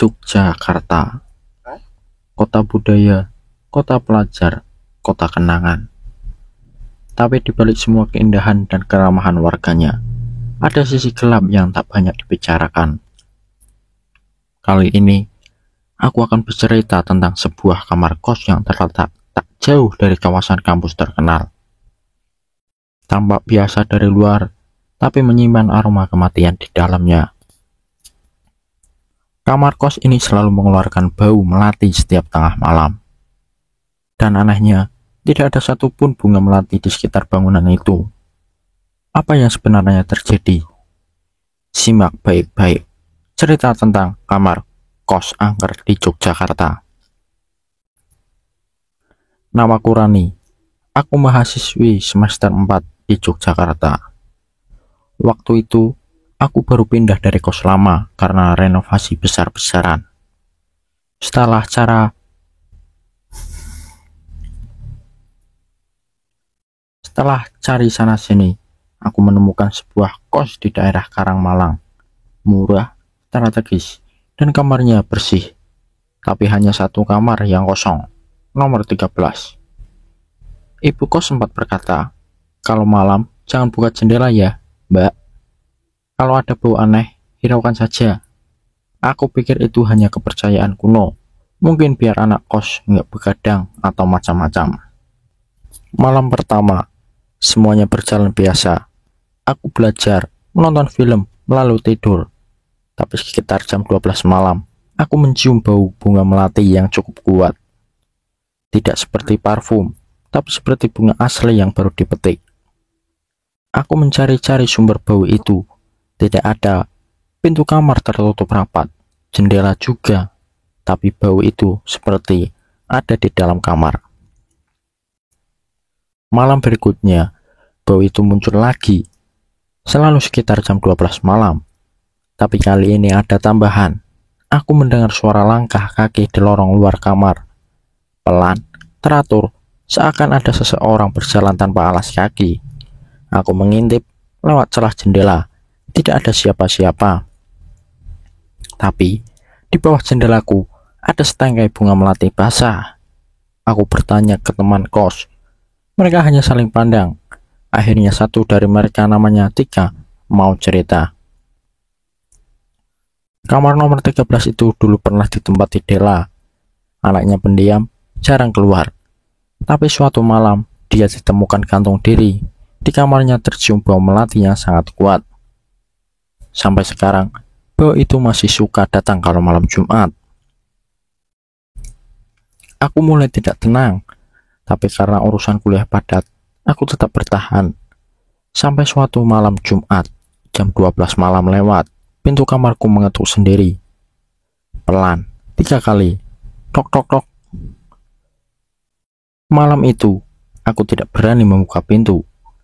Yogyakarta, kota budaya, kota pelajar, kota kenangan. Tapi di balik semua keindahan dan keramahan warganya, ada sisi gelap yang tak banyak dibicarakan. Kali ini, aku akan bercerita tentang sebuah kamar kos yang terletak tak jauh dari kawasan kampus terkenal. Tampak biasa dari luar, tapi menyimpan aroma kematian di dalamnya. Kamar kos ini selalu mengeluarkan bau melati setiap tengah malam. Dan anehnya, tidak ada satupun bunga melati di sekitar bangunan itu. Apa yang sebenarnya terjadi? Simak baik-baik cerita tentang kamar kos angker di Yogyakarta. Namaku Rani. Aku mahasiswi semester 4 di Yogyakarta. Waktu itu, aku baru pindah dari kos lama karena renovasi besar-besaran. Setelah cari sana-sini, aku menemukan sebuah kos di daerah Karangmalang. Murah, strategis, dan kamarnya bersih. Tapi hanya satu kamar yang kosong, nomor 13. Ibu kos sempat berkata, "Kalau malam, jangan buka jendela ya, Mbak. Kalau ada bau aneh, hiraukan saja." Aku pikir itu hanya kepercayaan kuno, mungkin biar anak kos nggak begadang atau macam-macam. Malam pertama, semuanya berjalan biasa. Aku belajar, menonton film, lalu tidur. Tapi sekitar jam 12 malam, aku mencium bau bunga melati yang cukup kuat. Tidak seperti parfum, tapi seperti bunga asli yang baru dipetik. Aku mencari-cari sumber bau itu. Tidak ada. Pintu kamar tertutup rapat, jendela juga, tapi bau itu seperti ada di dalam kamar. Malam berikutnya, bau itu muncul lagi, selalu sekitar jam 12 malam. Tapi kali ini ada tambahan. Aku mendengar suara langkah kaki di lorong luar kamar. Pelan, teratur, seakan ada seseorang berjalan tanpa alas kaki. Aku mengintip lewat celah jendela. Tidak ada siapa-siapa. Tapi di bawah jendelaku ada setangkai bunga melati basah. Aku bertanya ke teman kos. Mereka hanya saling pandang. Akhirnya satu dari mereka, namanya Tika, mau cerita. Kamar nomor 13 itu dulu pernah ditempati Dela. Anaknya pendiam, jarang keluar. Tapi suatu malam dia ditemukan gantung diri. Di kamarnya tercium bau melati yang sangat kuat. Sampai sekarang, bau itu masih suka datang kalau malam Jumat. Aku mulai tidak tenang, tapi karena urusan kuliah padat, aku tetap bertahan. Sampai suatu malam Jumat, jam 12 malam lewat, pintu kamarku mengetuk sendiri. Pelan, 3 kali. Tok tok tok. Malam itu, aku tidak berani membuka pintu.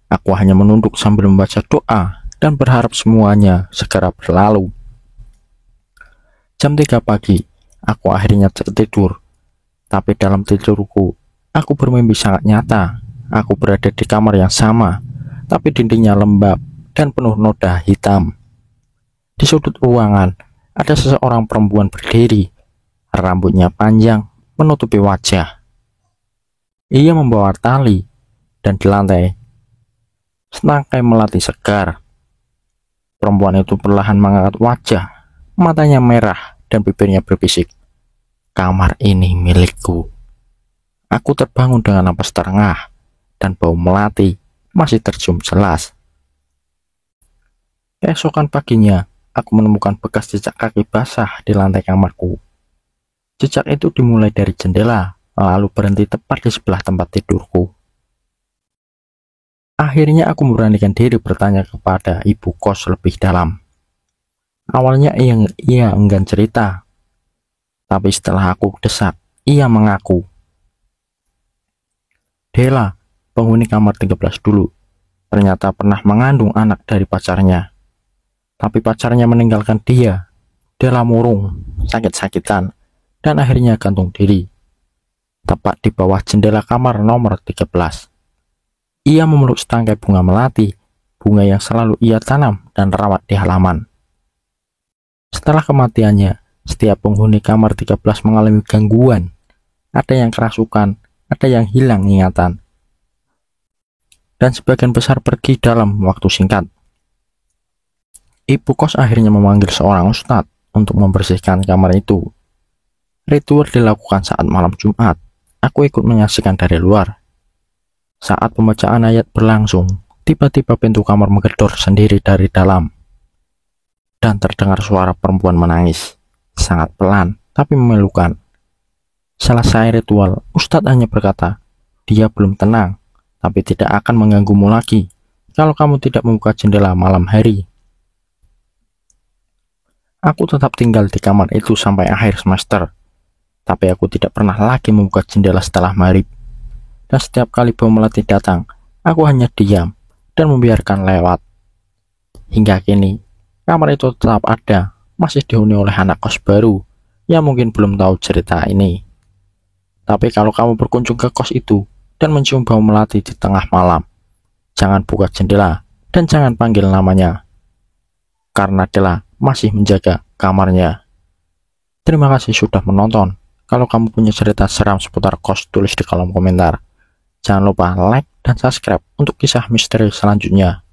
Aku hanya menunduk sambil membaca doa dan berharap semuanya segera berlalu. Jam 3 pagi, aku akhirnya tertidur. Tapi dalam tidurku, aku bermimpi sangat nyata. Aku berada di kamar yang sama, tapi dindingnya lembab dan penuh noda hitam. Di sudut ruangan, ada seseorang perempuan berdiri. Rambutnya panjang, menutupi wajah. Ia membawa tali, dan di lantai, setangkai melati segar. Perempuan itu perlahan mengangkat wajah, matanya merah dan bibirnya berbisik, "Kamar ini milikku." Aku terbangun dengan napas terengah dan bau melati masih tercium jelas. Keesokan paginya, aku menemukan bekas jejak kaki basah di lantai kamarku. Jejak itu dimulai dari jendela, lalu berhenti tepat di sebelah tempat tidurku. Akhirnya aku memberanikan diri bertanya kepada ibu kos lebih dalam. Awalnya ia enggan cerita, tapi setelah aku desak, ia mengaku. Dela, penghuni kamar 13 dulu, ternyata pernah mengandung anak dari pacarnya. Tapi pacarnya meninggalkan dia. Dela murung, sakit-sakitan, dan akhirnya gantung diri. Tepat di bawah jendela kamar nomor 13. Ia memeluk setangkai bunga melati, bunga yang selalu ia tanam dan rawat di halaman. Setelah kematiannya, Setiap penghuni kamar 13 mengalami gangguan. Ada yang kerasukan, ada yang hilang ingatan, dan sebagian besar pergi dalam waktu singkat. Ibu kos akhirnya memanggil seorang ustadz untuk membersihkan kamar itu. Ritual dilakukan saat malam Jumat. Aku ikut menyaksikan dari luar. Saat pembacaan ayat berlangsung, tiba-tiba pintu kamar menggedor sendiri dari dalam. Dan terdengar suara perempuan menangis. Sangat pelan, tapi memilukan. Selesai ritual, ustadz hanya berkata, "Dia belum tenang, tapi tidak akan mengganggumu lagi kalau kamu tidak membuka jendela malam hari." Aku tetap tinggal di kamar itu sampai akhir semester, tapi aku tidak pernah lagi membuka jendela setelah maghrib. Dan setiap kali bom melati datang, aku hanya diam dan membiarkan lewat. Hingga kini, kamar itu tetap ada, masih dihuni oleh anak kos baru yang mungkin belum tahu cerita ini. Tapi kalau kamu berkunjung ke kos itu dan mencium bau melati di tengah malam, jangan buka jendela dan jangan panggil namanya, karena dia masih menjaga kamarnya. Terima kasih sudah menonton. Kalau kamu punya cerita seram seputar kos, tulis di kolom komentar. Jangan lupa like dan subscribe untuk kisah misteri selanjutnya.